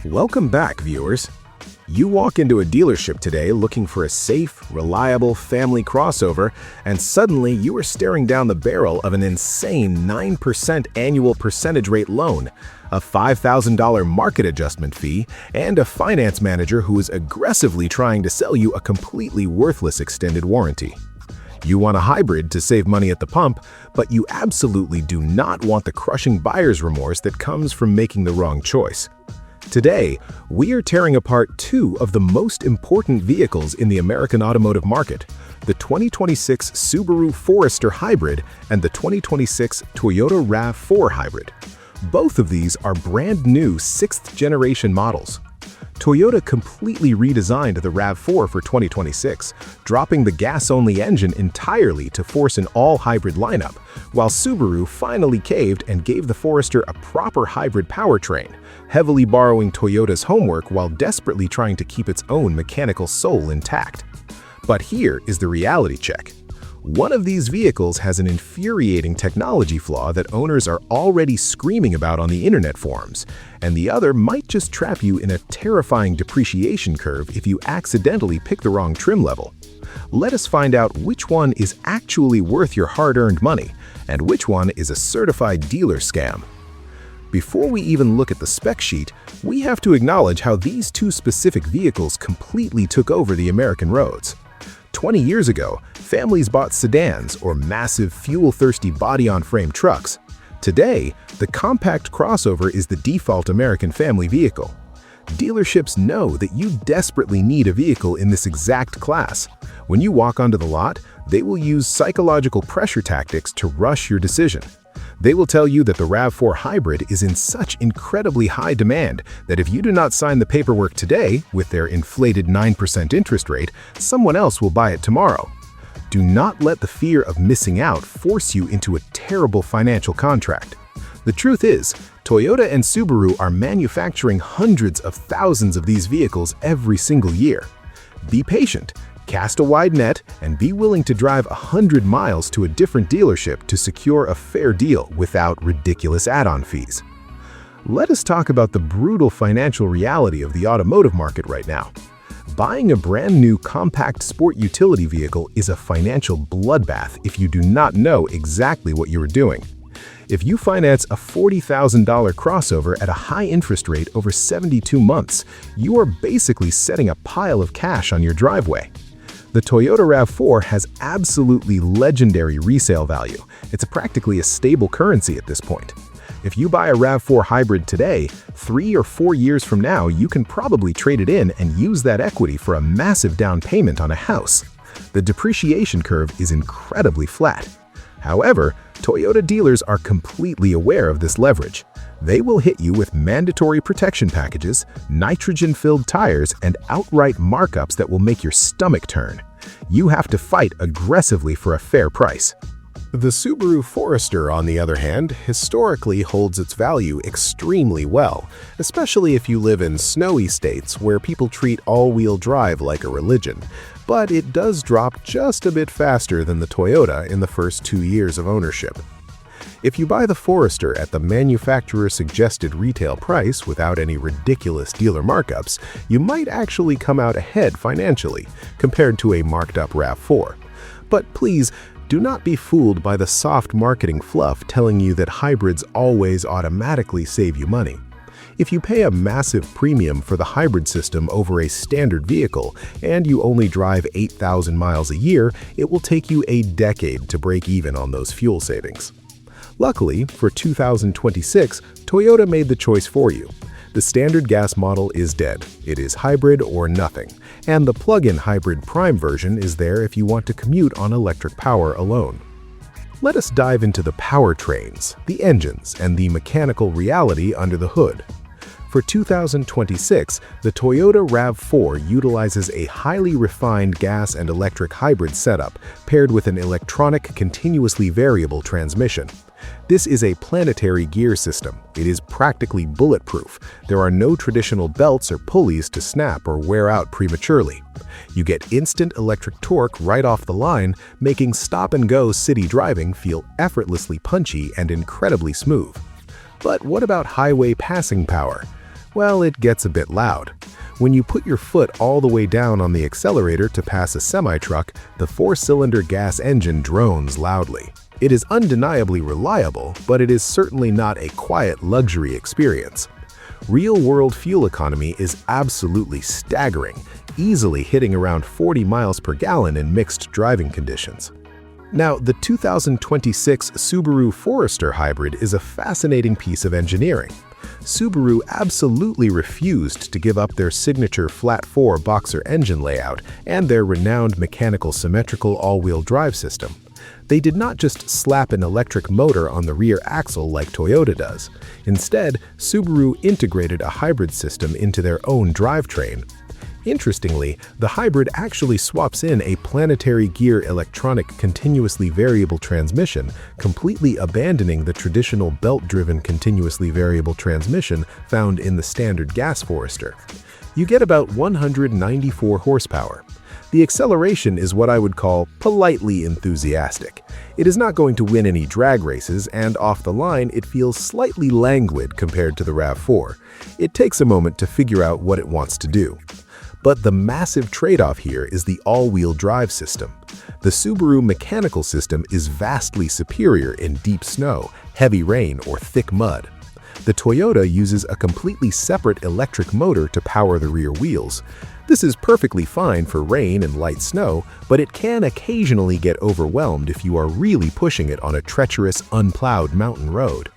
Welcome back, viewers. You walk into a dealership today looking for a safe, reliable family crossover, and suddenly you are staring down the barrel of an insane 9% annual percentage rate loan, a $5,000 market adjustment fee, and a finance manager who is aggressively trying to sell you a completely worthless extended warranty. You want a hybrid to save money at the pump, but you absolutely do not want the crushing buyer's remorse that comes from making the wrong choice. Today, we are tearing apart two of the most important vehicles in the American automotive market, the 2026 Subaru Forester Hybrid and the 2026 Toyota RAV4 Hybrid. Both of these are brand new 6th-generation models. Toyota completely redesigned the RAV4 for 2026, dropping the gas-only engine entirely to force an all-hybrid lineup, while Subaru finally caved and gave the Forester a proper hybrid powertrain, heavily borrowing Toyota's homework while desperately trying to keep its own mechanical soul intact. But here is the reality check. One of these vehicles has an infuriating technology flaw that owners are already screaming about on the internet forums, and the other might just trap you in a terrifying depreciation curve if you accidentally pick the wrong trim level. Let us find out which one is actually worth your hard-earned money, and which one is a certified dealer scam. Before we even look at the spec sheet, we have to acknowledge how these two specific vehicles completely took over the American roads. 20 years ago, families bought sedans or massive fuel-thirsty body-on-frame trucks. Today, the compact crossover is the default American family vehicle. Dealerships know that you desperately need a vehicle in this exact class. When you walk onto the lot, they will use psychological pressure tactics to rush your decision. They will tell you that the RAV4 Hybrid is in such incredibly high demand that if you do not sign the paperwork today with their inflated 9% interest rate, someone else will buy it tomorrow. Do not let the fear of missing out force you into a terrible financial contract. The truth is, Toyota and Subaru are manufacturing hundreds of thousands of these vehicles every single year. Be patient. Cast a wide net and be willing to drive 100 miles to a different dealership to secure a fair deal without ridiculous add-on fees. Let us talk about the brutal financial reality of the automotive market right now. Buying a brand new compact sport utility vehicle is a financial bloodbath if you do not know exactly what you are doing. If you finance a $40,000 crossover at a high interest rate over 72 months, you are basically setting a pile of cash on your driveway. The Toyota RAV4 has absolutely legendary resale value. It's practically a stable currency at this point. If you buy a RAV4 Hybrid today, 3 or 4 years from now, you can probably trade it in and use that equity for a massive down payment on a house. The depreciation curve is incredibly flat. However, Toyota dealers are completely aware of this leverage. They will hit you with mandatory protection packages, nitrogen-filled tires, and outright markups that will make your stomach turn. You have to fight aggressively for a fair price. The Subaru Forester, on the other hand, historically holds its value extremely well, especially if you live in snowy states where people treat all-wheel drive like a religion. But it does drop just a bit faster than the Toyota in the first 2 years of ownership. If you buy the Forester at the manufacturer-suggested retail price without any ridiculous dealer markups, you might actually come out ahead financially compared to a marked-up RAV4. But please, do not be fooled by the soft marketing fluff telling you that hybrids always automatically save you money. If you pay a massive premium for the hybrid system over a standard vehicle and you only drive 8,000 miles a year, it will take you a decade to break even on those fuel savings. Luckily, for 2026, Toyota made the choice for you. The standard gas model is dead. It is hybrid or nothing, and the plug-in hybrid prime version is there if you want to commute on electric power alone. Let us dive into the powertrains, the engines, and the mechanical reality under the hood. For 2026, the Toyota RAV4 utilizes a highly refined gas and electric hybrid setup paired with an electronic continuously variable transmission. This is a planetary gear system. It is practically bulletproof. There are no traditional belts or pulleys to snap or wear out prematurely. You get instant electric torque right off the line, making stop-and-go city driving feel effortlessly punchy and incredibly smooth. But what about highway passing power? Well, it gets a bit loud. When you put your foot all the way down on the accelerator to pass a semi-truck, the four-cylinder gas engine drones loudly. It is undeniably reliable, but it is certainly not a quiet luxury experience. Real-world fuel economy is absolutely staggering, easily hitting around 40 miles per gallon in mixed driving conditions. Now, the 2026 Subaru Forester Hybrid is a fascinating piece of engineering. Subaru absolutely refused to give up their signature flat-four boxer engine layout and their renowned mechanical symmetrical all-wheel drive system. They did not just slap an electric motor on the rear axle like Toyota does. Instead, Subaru integrated a hybrid system into their own drivetrain. Interestingly, the hybrid actually swaps in a planetary gear electronic continuously variable transmission, completely abandoning the traditional belt-driven continuously variable transmission found in the standard gas Forester. You get about 194 horsepower. The acceleration is what I would call politely enthusiastic. It is not going to win any drag races, and off the line it feels slightly languid compared to the RAV4. It takes a moment to figure out what it wants to do. But the massive trade-off here is the all-wheel drive system. The Subaru mechanical system is vastly superior in deep snow, heavy rain, or thick mud. The Toyota uses a completely separate electric motor to power the rear wheels. This is perfectly fine for rain and light snow, but it can occasionally get overwhelmed if you are really pushing it on a treacherous, unplowed mountain road.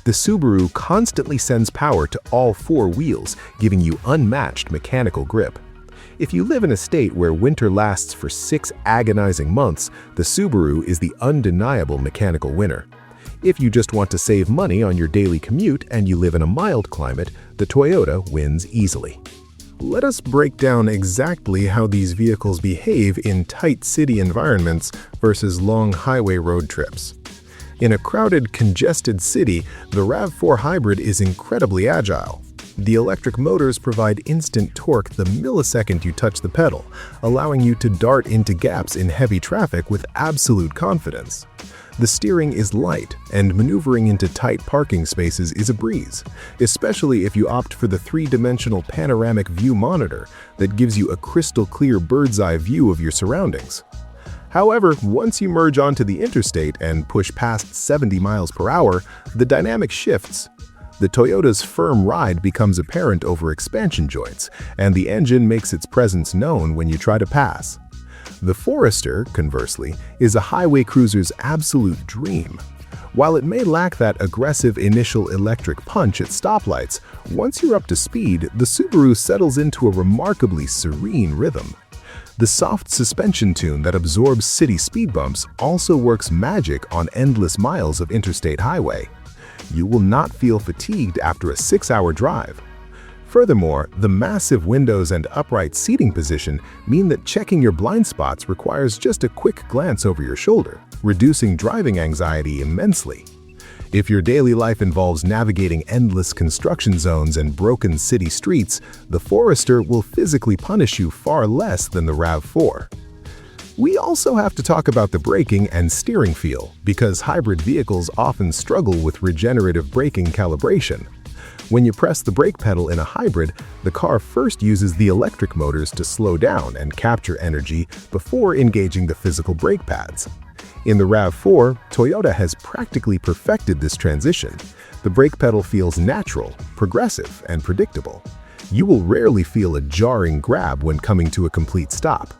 The Subaru constantly sends power to all four wheels, giving you unmatched mechanical grip. If you live in a state where winter lasts for 6 agonizing months, the Subaru is the undeniable mechanical winner. If you just want to save money on your daily commute and you live in a mild climate, the Toyota wins easily. Let us break down exactly how these vehicles behave in tight city environments versus long highway road trips. In a crowded, congested city, the RAV4 Hybrid is incredibly agile. The electric motors provide instant torque the millisecond you touch the pedal, allowing you to dart into gaps in heavy traffic with absolute confidence. The steering is light, and maneuvering into tight parking spaces is a breeze, especially if you opt for the three-dimensional panoramic view monitor that gives you a crystal-clear bird's-eye view of your surroundings. However, once you merge onto the interstate and push past 70 miles per hour, the dynamic shifts. The Toyota's firm ride becomes apparent over expansion joints, and the engine makes its presence known when you try to pass. The Forester, conversely, is a highway cruiser's absolute dream. While it may lack that aggressive initial electric punch at stoplights, once you're up to speed, the Subaru settles into a remarkably serene rhythm. The soft suspension tune that absorbs city speed bumps also works magic on endless miles of interstate highway. You will not feel fatigued after a 6-hour drive. Furthermore, the massive windows and upright seating position mean that checking your blind spots requires just a quick glance over your shoulder, reducing driving anxiety immensely. If your daily life involves navigating endless construction zones and broken city streets, the Forester will physically punish you far less than the RAV4. We also have to talk about the braking and steering feel, because hybrid vehicles often struggle with regenerative braking calibration. When you press the brake pedal in a hybrid, the car first uses the electric motors to slow down and capture energy before engaging the physical brake pads. In the RAV4, Toyota has practically perfected this transition. The brake pedal feels natural, progressive, and predictable. You will rarely feel a jarring grab when coming to a complete stop.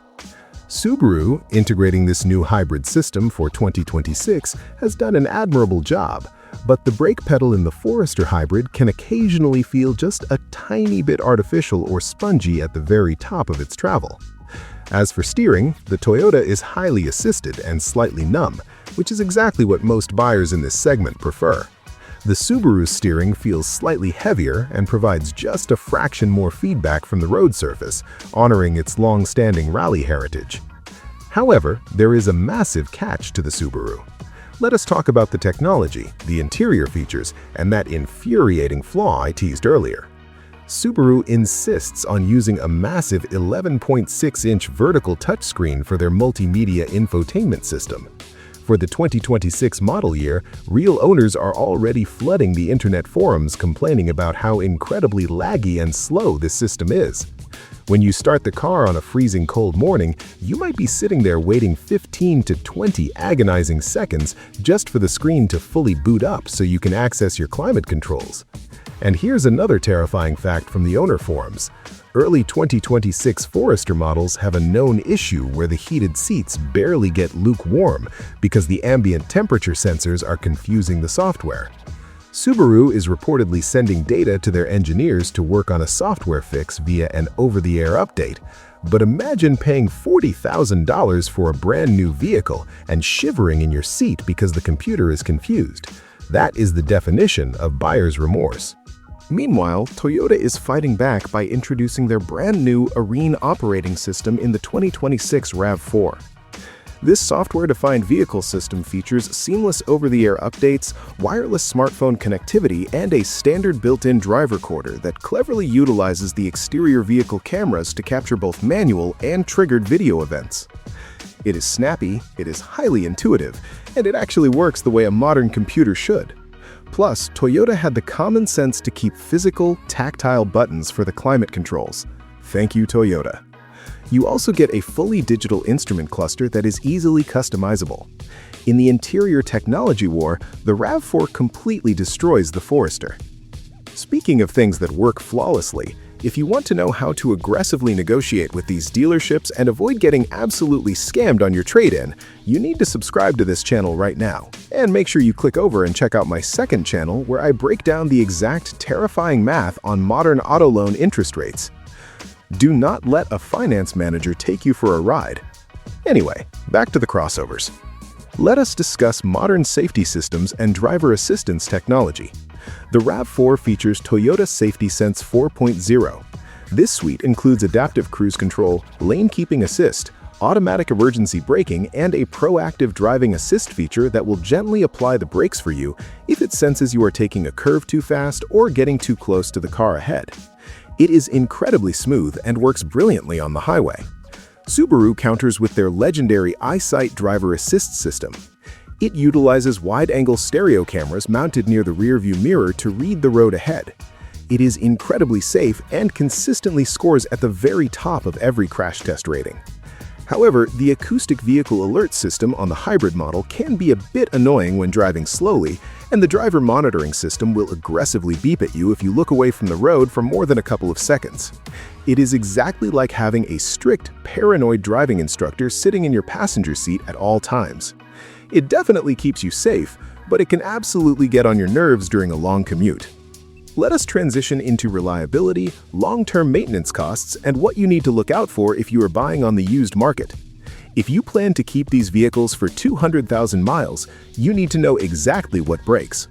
Subaru, integrating this new hybrid system for 2026, has done an admirable job, but the brake pedal in the Forester Hybrid can occasionally feel just a tiny bit artificial or spongy at the very top of its travel. As for steering, the Toyota is highly assisted and slightly numb, which is exactly what most buyers in this segment prefer. The Subaru's steering feels slightly heavier and provides just a fraction more feedback from the road surface, honoring its long-standing rally heritage. However, there is a massive catch to the Subaru. Let us talk about the technology, the interior features, and that infuriating flaw I teased earlier. Subaru insists on using a massive 11.6-inch vertical touchscreen for their multimedia infotainment system. For the 2026 model year, real owners are already flooding the internet forums complaining about how incredibly laggy and slow this system is. When you start the car on a freezing cold morning, you might be sitting there waiting 15 to 20 agonizing seconds just for the screen to fully boot up so you can access your climate controls. And here's another terrifying fact from the owner forums. Early 2026 Forester models have a known issue where the heated seats barely get lukewarm because the ambient temperature sensors are confusing the software. Subaru is reportedly sending data to their engineers to work on a software fix via an over-the-air update. But imagine paying $40,000 for a brand new vehicle and shivering in your seat because the computer is confused. That is the definition of buyer's remorse. Meanwhile, Toyota is fighting back by introducing their brand new Arene operating system in the 2026 RAV4. This software-defined vehicle system features seamless over-the-air updates, wireless smartphone connectivity, and a standard built-in drive recorder that cleverly utilizes the exterior vehicle cameras to capture both manual and triggered video events. It is snappy, it is highly intuitive, and it actually works the way a modern computer should. Plus, Toyota had the common sense to keep physical, tactile buttons for the climate controls. Thank you, Toyota. You also get a fully digital instrument cluster that is easily customizable. In the interior technology war, the RAV4 completely destroys the Forester. Speaking of things that work flawlessly, if you want to know how to aggressively negotiate with these dealerships and avoid getting absolutely scammed on your trade-in, you need to subscribe to this channel right now. And make sure you click over and check out my second channel where I break down the exact terrifying math on modern auto loan interest rates. Do not let a finance manager take you for a ride. Anyway, back to the crossovers. Let us discuss modern safety systems and driver assistance technology. The RAV4 features Toyota Safety Sense 4.0. This suite includes adaptive cruise control, lane keeping assist, automatic emergency braking, and a proactive driving assist feature that will gently apply the brakes for you if it senses you are taking a curve too fast or getting too close to the car ahead. It is incredibly smooth and works brilliantly on the highway. Subaru counters with their legendary EyeSight driver assist system. It utilizes wide-angle stereo cameras mounted near the rearview mirror to read the road ahead. It is incredibly safe and consistently scores at the very top of every crash test rating. However, the acoustic vehicle alert system on the hybrid model can be a bit annoying when driving slowly, and the driver monitoring system will aggressively beep at you if you look away from the road for more than a couple of seconds. It is exactly like having a strict, paranoid driving instructor sitting in your passenger seat at all times. It definitely keeps you safe, but it can absolutely get on your nerves during a long commute. Let us transition into reliability, long-term maintenance costs, and what you need to look out for if you are buying on the used market. If you plan to keep these vehicles for 200,000 miles, you need to know exactly what breaks.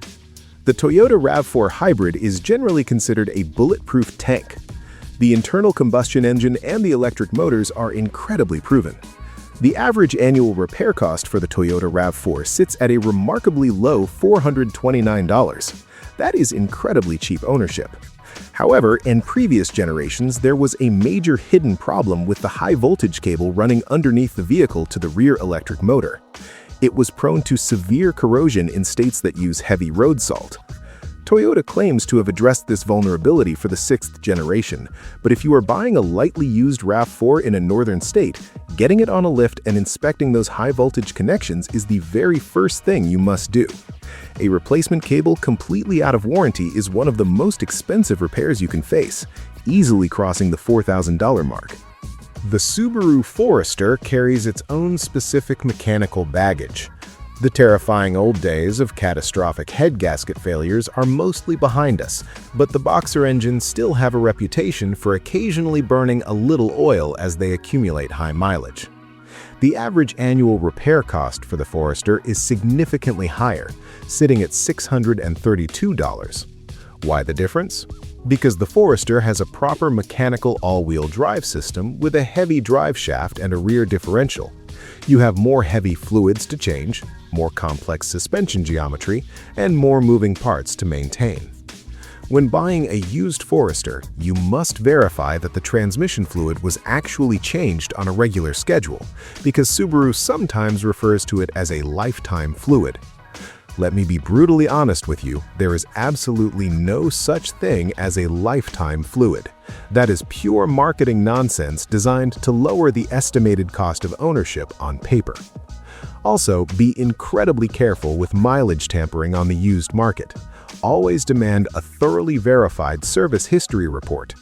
The Toyota RAV4 Hybrid is generally considered a bulletproof tank. The internal combustion engine and the electric motors are incredibly proven. The average annual repair cost for the Toyota RAV4 sits at a remarkably low $429. That is incredibly cheap ownership. However, in previous generations, there was a major hidden problem with the high-voltage cable running underneath the vehicle to the rear electric motor. It was prone to severe corrosion in states that use heavy road salt. Toyota claims to have addressed this vulnerability for the 6th generation, but if you are buying a lightly used RAV4 in a northern state, getting it on a lift and inspecting those high-voltage connections is the very first thing you must do. A replacement cable completely out of warranty is one of the most expensive repairs you can face, easily crossing the $4,000 mark. The Subaru Forester carries its own specific mechanical baggage. The terrifying old days of catastrophic head gasket failures are mostly behind us, but the boxer engines still have a reputation for occasionally burning a little oil as they accumulate high mileage. The average annual repair cost for the Forester is significantly higher, sitting at $632. Why the difference? Because the Forester has a proper mechanical all-wheel drive system with a heavy drive shaft and a rear differential. You have more heavy fluids to change, more complex suspension geometry, and more moving parts to maintain. When buying a used Forester, you must verify that the transmission fluid was actually changed on a regular schedule, because Subaru sometimes refers to it as a lifetime fluid. Let me be brutally honest with you, there is absolutely no such thing as a lifetime fluid. That is pure marketing nonsense designed to lower the estimated cost of ownership on paper. Also, be incredibly careful with mileage tampering on the used market. Always demand a thoroughly verified service history report.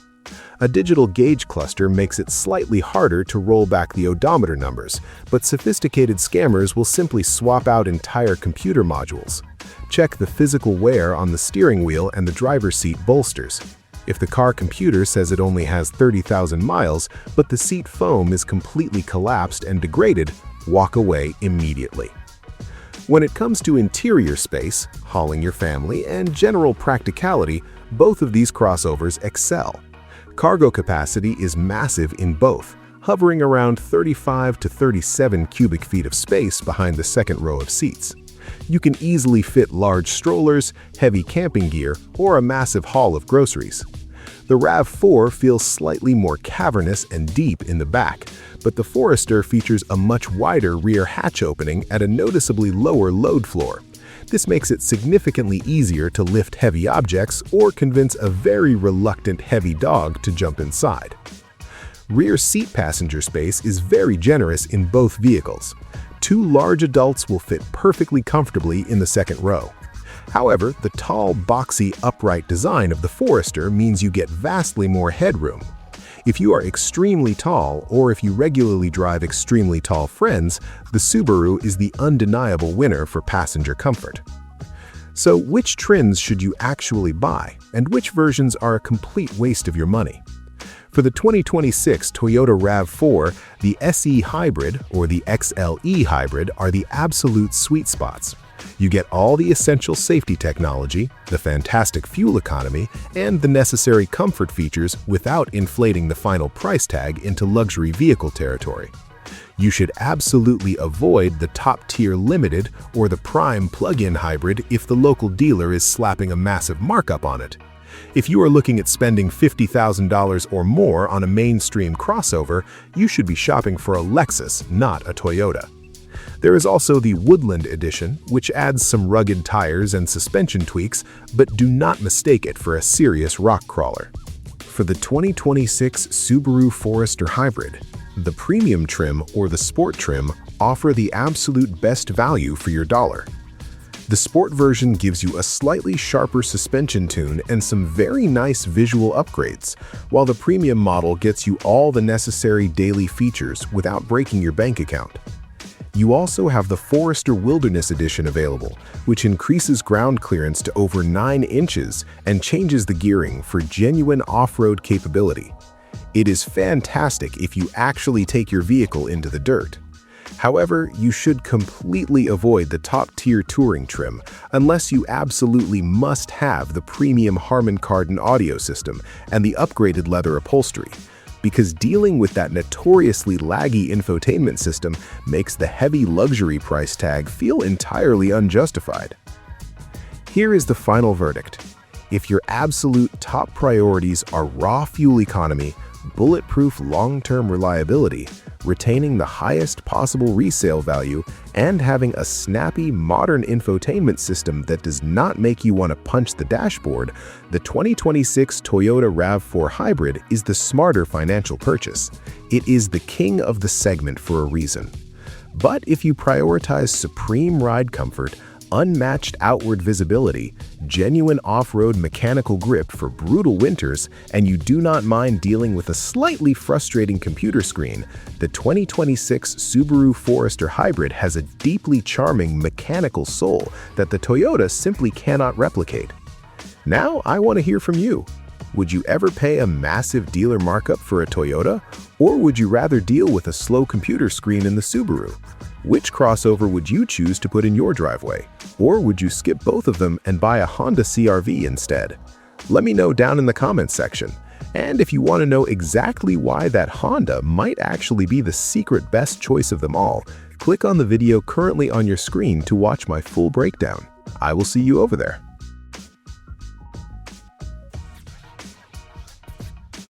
A digital gauge cluster makes it slightly harder to roll back the odometer numbers, but sophisticated scammers will simply swap out entire computer modules. Check the physical wear on the steering wheel and the driver's seat bolsters. If the car computer says it only has 30,000 miles, but the seat foam is completely collapsed and degraded, walk away immediately. When it comes to interior space, hauling your family, and general practicality, both of these crossovers excel. Cargo capacity is massive in both, hovering around 35 to 37 cubic feet of space behind the second row of seats. You can easily fit large strollers, heavy camping gear, or a massive haul of groceries. The RAV4 feels slightly more cavernous and deep in the back, but the Forester features a much wider rear hatch opening at a noticeably lower load floor. This makes it significantly easier to lift heavy objects or convince a very reluctant heavy dog to jump inside. Rear seat passenger space is very generous in both vehicles. Two large adults will fit perfectly comfortably in the second row. However, the tall, boxy, upright design of the Forester means you get vastly more headroom. If you are extremely tall, or if you regularly drive extremely tall friends, the Subaru is the undeniable winner for passenger comfort. So which trims should you actually buy, and which versions are a complete waste of your money? For the 2026 Toyota RAV4, the SE Hybrid or the XLE Hybrid are the absolute sweet spots. You get all the essential safety technology, the fantastic fuel economy, and the necessary comfort features without inflating the final price tag into luxury vehicle territory. You should absolutely avoid the top-tier limited or the prime plug-in hybrid if the local dealer is slapping a massive markup on it. If you are looking at spending $50,000 or more on a mainstream crossover, you should be shopping for a Lexus, not a Toyota. There is also the Woodland Edition, which adds some rugged tires and suspension tweaks, but do not mistake it for a serious rock crawler. For the 2026 Subaru Forester Hybrid, the premium trim or the sport trim offer the absolute best value for your dollar. The sport version gives you a slightly sharper suspension tune and some very nice visual upgrades, while the premium model gets you all the necessary daily features without breaking your bank account. You also have the Forester Wilderness Edition available, which increases ground clearance to over 9 inches and changes the gearing for genuine off-road capability. It is fantastic if you actually take your vehicle into the dirt. However, you should completely avoid the top-tier touring trim unless you absolutely must have the premium Harman Kardon audio system and the upgraded leather upholstery, because dealing with that notoriously laggy infotainment system makes the heavy luxury price tag feel entirely unjustified. Here is the final verdict. If your absolute top priorities are raw fuel economy, bulletproof long-term reliability, retaining the highest possible resale value, and having a snappy, modern infotainment system that does not make you want to punch the dashboard, the 2026 Toyota RAV4 Hybrid is the smarter financial purchase. It is the king of the segment for a reason. But if you prioritize supreme ride comfort, unmatched outward visibility, genuine off-road mechanical grip for brutal winters, and you do not mind dealing with a slightly frustrating computer screen, the 2026 Subaru Forester Hybrid has a deeply charming mechanical soul that the Toyota simply cannot replicate. Now, I want to hear from you. Would you ever pay a massive dealer markup for a Toyota? Or would you rather deal with a slow computer screen in the Subaru? Which crossover would you choose to put in your driveway? Or would you skip both of them and buy a Honda CR-V instead? Let me know down in the comments section. And if you want to know exactly why that Honda might actually be the secret best choice of them all, click on the video currently on your screen to watch my full breakdown. I will see you over there.